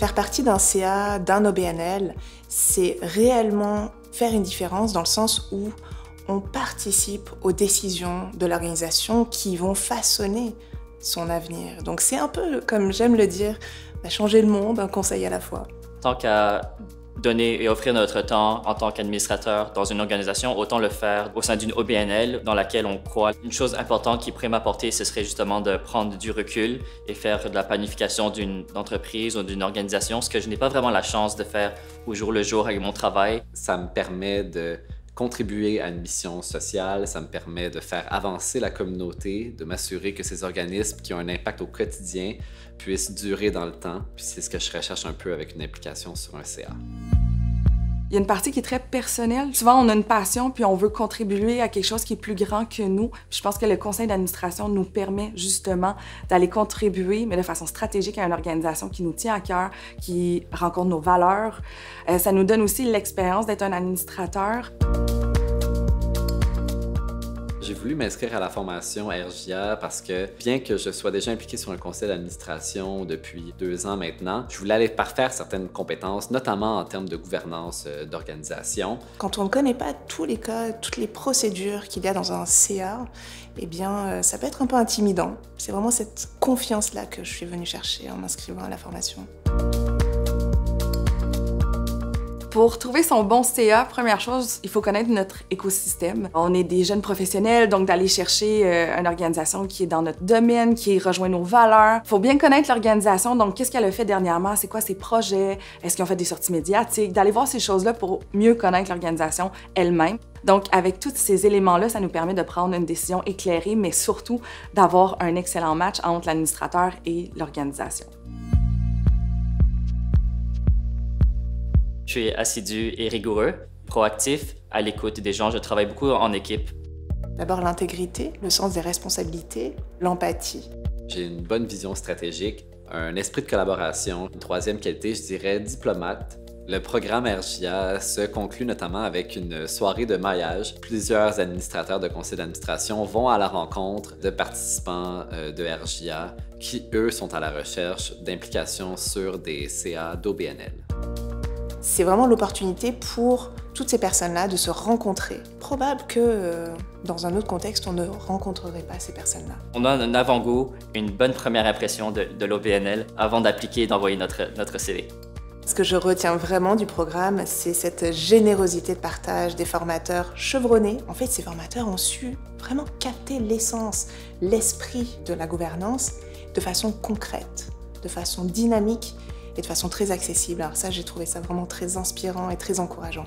Faire partie d'un CA, d'un OBNL, c'est réellement faire une différence dans le sens où on participe aux décisions de l'organisation qui vont façonner son avenir. Donc c'est un peu, comme j'aime le dire, changer le monde, un conseil à la fois. Tant qu'à donner et offrir notre temps en tant qu'administrateur dans une organisation, autant le faire au sein d'une OBNL dans laquelle on croit. Une chose importante qui pourrait m'apporter, ce serait justement de prendre du recul et faire de la planification d'une entreprise ou d'une organisation, ce que je n'ai pas vraiment la chance de faire au jour le jour avec mon travail. Ça me permet de contribuer à une mission sociale, ça me permet de faire avancer la communauté, de m'assurer que ces organismes qui ont un impact au quotidien puissent durer dans le temps. Puis c'est ce que je recherche un peu avec une implication sur un CA. Il y a une partie qui est très personnelle. Souvent, on a une passion puis on veut contribuer à quelque chose qui est plus grand que nous. Puis je pense que le conseil d'administration nous permet justement d'aller contribuer, mais de façon stratégique à une organisation qui nous tient à cœur, qui rencontre nos valeurs. Ça nous donne aussi l'expérience d'être un administrateur. J'ai voulu m'inscrire à la formation RJA parce que, bien que je sois déjà impliqué sur un conseil d'administration depuis 2 ans maintenant, je voulais aller parfaire certaines compétences, notamment en termes de gouvernance d'organisation. Quand on ne connaît pas tous les cas, toutes les procédures qu'il y a dans un CA, eh bien, ça peut être un peu intimidant. C'est vraiment cette confiance-là que je suis venue chercher en m'inscrivant à la formation. Pour trouver son bon CA, première chose, il faut connaître notre écosystème. On est des jeunes professionnels, donc d'aller chercher une organisation qui est dans notre domaine, qui rejoint nos valeurs. Il faut bien connaître l'organisation, donc qu'est-ce qu'elle a fait dernièrement, c'est quoi ses projets, est-ce qu'ils ont fait des sorties médiatiques, d'aller voir ces choses-là pour mieux connaître l'organisation elle-même. Donc avec tous ces éléments-là, ça nous permet de prendre une décision éclairée, mais surtout d'avoir un excellent match entre l'administrateur et l'organisation. Je suis assidu et rigoureux, proactif, à l'écoute des gens. Je travaille beaucoup en équipe. D'abord l'intégrité, le sens des responsabilités, l'empathie. J'ai une bonne vision stratégique, un esprit de collaboration. Une troisième qualité, je dirais, diplomate. Le programme RJA se conclut notamment avec une soirée de maillage. Plusieurs administrateurs de conseil d'administration vont à la rencontre de participants de RJA qui, eux, sont à la recherche d'implications sur des CA d'OBNL. C'est vraiment l'opportunité pour toutes ces personnes-là de se rencontrer. Probable que dans un autre contexte, on ne rencontrerait pas ces personnes-là. On a un avant-goût, une bonne première impression de l'OBNL avant d'appliquer et d'envoyer notre CV. Ce que je retiens vraiment du programme, c'est cette générosité de partage des formateurs chevronnés. En fait, ces formateurs ont su vraiment capter l'essence, l'esprit de la gouvernance de façon concrète, de façon dynamique et de façon très accessible. Alors ça, j'ai trouvé ça vraiment très inspirant et très encourageant.